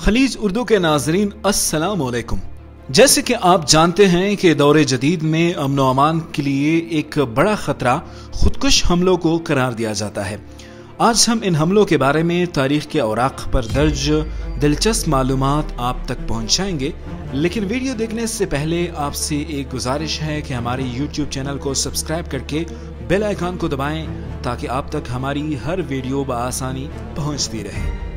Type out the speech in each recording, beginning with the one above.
खलीज उर्दू के नाजरीन अस्सलाम वालेकुम। जैसे कि आप जानते हैं कि दौरे जदीद में अमन व अमान के लिए एक बड़ा खतरा खुदकुश हमलों को करार दिया जाता है। आज हम इन हमलों के बारे में तारीख के औराक पर दर्ज दिलचस्प मालूमात आप तक पहुंचाएंगे, लेकिन वीडियो देखने से पहले आपसे एक गुजारिश है कि हमारे YouTube चैनल को सब्सक्राइब करके बेल आइकन को दबाएं ताकि आप तक हमारी हर वीडियो बआसानी पहुंचती रहे।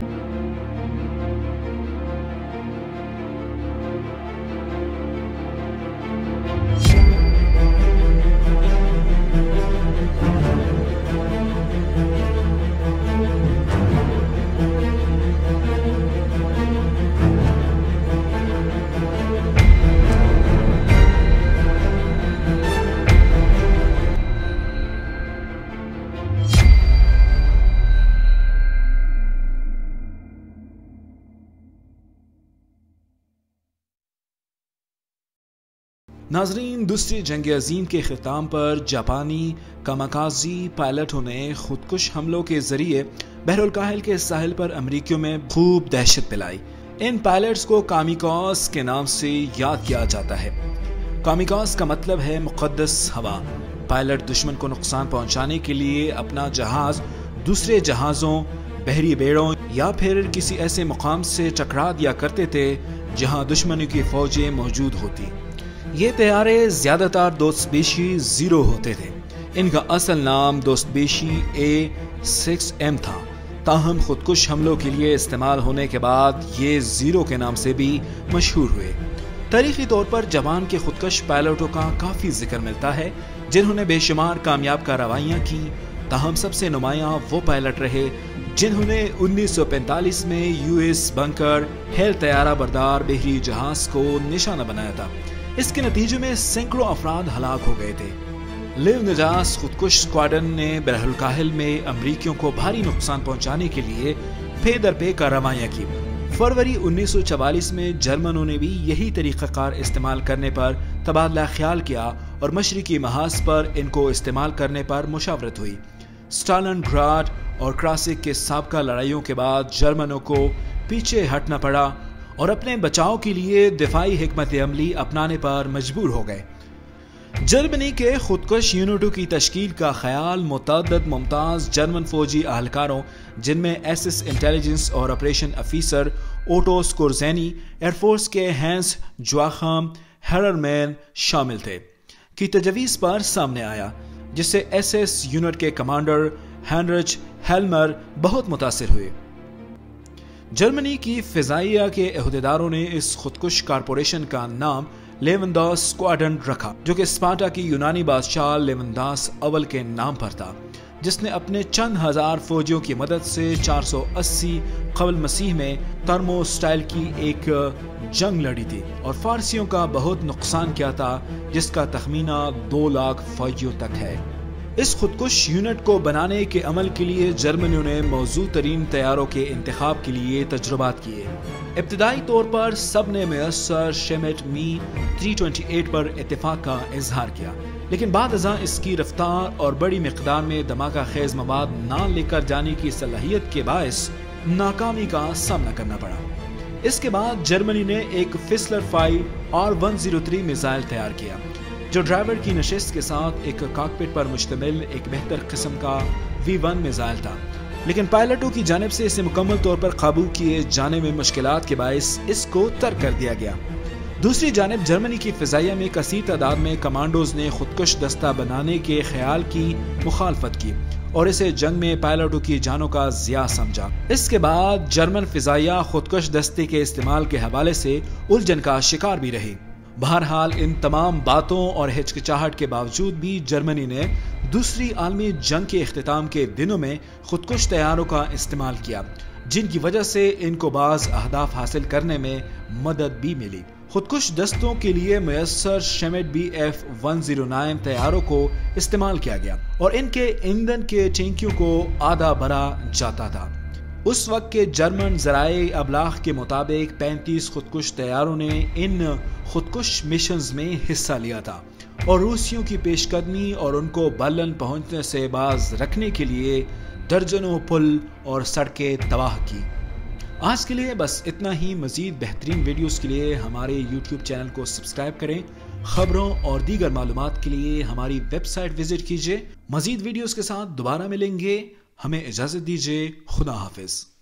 नाजरीन, दूसरी जंग अजीम के ख़िताम पर जापानी कामाकाजी पायलटों ने खुदकुश हमलों के जरिए बहरुल-काहिल के साहिल पर अमरीकियों में खूब दहशत फैलाई। इन पायलट्स को कामिकाज़ के नाम से याद किया जाता है। कामिकाज़ का मतलब है मुक़द्दस हवा। पायलट दुश्मन को नुकसान पहुंचाने के लिए अपना जहाज दूसरे जहाज़ों, बहरी बेड़ों या फिर किसी ऐसे मुकाम से टकरा दिया करते थे जहां दुश्मन की फौजें मौजूद होती। ये तैयारे ज्यादातर दोस्तबेशी 0 होते थे। इनका असल नाम दोस्तबेशी A6M था, ताहम खुदकुश हमलों के लिए इस्तेमाल होने के बाद ये 0 के नाम से भी मशहूर हुए। तारीखी तौर पर जापान के खुदकश पायलटों का काफी जिक्र मिलता है जिन्होंने बेशुमार कामयाब कार्रवाइयां की, ताहम सबसे नुमायां वो पायलट रहे जिन्होंने 1945 में US बंकर हेल तैयारा बरदार बहरी जहाज को निशाना बनाया था। इसके नतीजे में सैकड़ों अफराद हलाक हो गए थे। लिव निजास खुदकुश स्क्वाड्रन ने बहरुल-काहिल में अमरीकियों को भारी नुकसान पहुंचाने के लिए पे दर पे कार्रवाइयां की। फरवरी 1944 में जर्मनों ने भी यही तरीक़ाकार इस्तेमाल करने पर तबादला ख्याल किया और मशरिकी महाज पर इनको इस्तेमाल करने पर मुशावरत हुई। स्टालिनग्राड और क्रासिक के साबका लड़ाइयों के बाद जर्मनों को पीछे हटना पड़ा और अपने बचाव के लिए दिफाई हिकमत अमली अपनाने पर मजबूर हो गए। जर्मनी के खुदकुश यूनिटों की तश्कील का ख्याल मुतअद्दिद मुमताज जर्मन फौजी अहलकारों, जिनमें SS इंटेलिजेंस और ऑपरेशन अफीसर ओटो स्कोर्जेनी, एयरफोर्स के हैंस जोआखम हेररमैन शामिल थे, की तजवीज़ पर सामने आया, जिससे SS यूनिट के कमांडर हेनरिच हेल्मर बहुत मुतासिर हुए। जर्मनी की फिजाइया के अहदेदारों ने इस खुदकुश कारपोरेशन का नाम लेवनदास स्क्वाड्रन रखा, जो कि स्पार्टा की यूनानी बादशाह लेवनदास अव्वल के नाम पर था, जिसने अपने चंद हजार फौजियों की मदद से 480 क़ब्ल मसीह में थर्मोस्टाइल की एक जंग लड़ी थी और फारसियों का बहुत नुकसान किया था, जिसका तखमीना 2 लाख फौजियों तक है। इस खुदकुश यूनिट को बनाने के अमल के लिए जर्मनियों ने मौजूद तरीन तैयारों के इंतखाब के लिए तजुर्बात किए। इब्तदाई तौर पर सब ने मुयस्सर शेमेट मी 328 पर इत्तेफाक का इजहार किया, लेकिन बाद अज़ां इसकी रफ्तार और बड़ी मिकदार में धमाका खेज मवाद ना लेकर जाने की सलाहियत के बायस नाकामी का सामना करना पड़ा। इसके बाद जर्मनी ने एक फिसलर 5 R103 मिसाइल तैयार किया, जो ड्राइवर की नशिस्त के साथ एक कॉकपिट पर मुश्तमिल एक बेहतर किस्म का V1 मिसाइल था, लेकिन पायलटों की जानिब से इसे मुकम्मल तौर पर काबू किए जाने में मुश्किलात के बायस इसको तर्क कर दिया गया। दूसरी जानिब जर्मनी की फिजाइया में कसीर तादाद में कमांडोज ने खुदकुश दस्ता बनाने के ख्याल की मुखालफत की और इसे जंग में पायलटों की जानों का ज़िया समझा। इसके बाद जर्मन फिजाइया खुदकुश दस्ते के इस्तेमाल के हवाले से उलझन का शिकार भी रही। बहरहाल इन तमाम बातों और हिचकिचाहट के बावजूद भी जर्मनी ने दूसरी आलमी जंग के इख्तिताम के दिनों में खुदकुश तैयारों का इस्तेमाल किया, जिनकी वजह से इनको बाज़ अहदाफ हासिल करने में मदद भी मिली। खुदकुश दस्तों के लिए मुयस्सर शेमेट BF-109 तैयारों को इस्तेमाल किया गया और इनके ईंधन के टैंकियों को आधा भरा जाता था। उस वक्त के जर्मन ज़राए अबलाग के मुताबिक 35 खुदकुश तैयारों ने इन खुदकुश मिशंस में हिस्सा लिया था और रूसियों की पेशकदमी और उनको बर्लिन पहुंचने से बाज रखने के लिए दर्जनों पुल और सड़कें तबाह की। آج کے لیے بس اتنا ہی. مزید بہترین ویڈیوز کے لیے ہمارے یوٹیوب چینل کو سبسکرائب کریں. خبروں اور دیگر معلومات کے لیے ہماری ویب سائٹ وزٹ کیجیے. مزید ویڈیوز کے ساتھ دوبارہ ملیں گے. ہمیں اجازت دیجیے. خدا حافظ.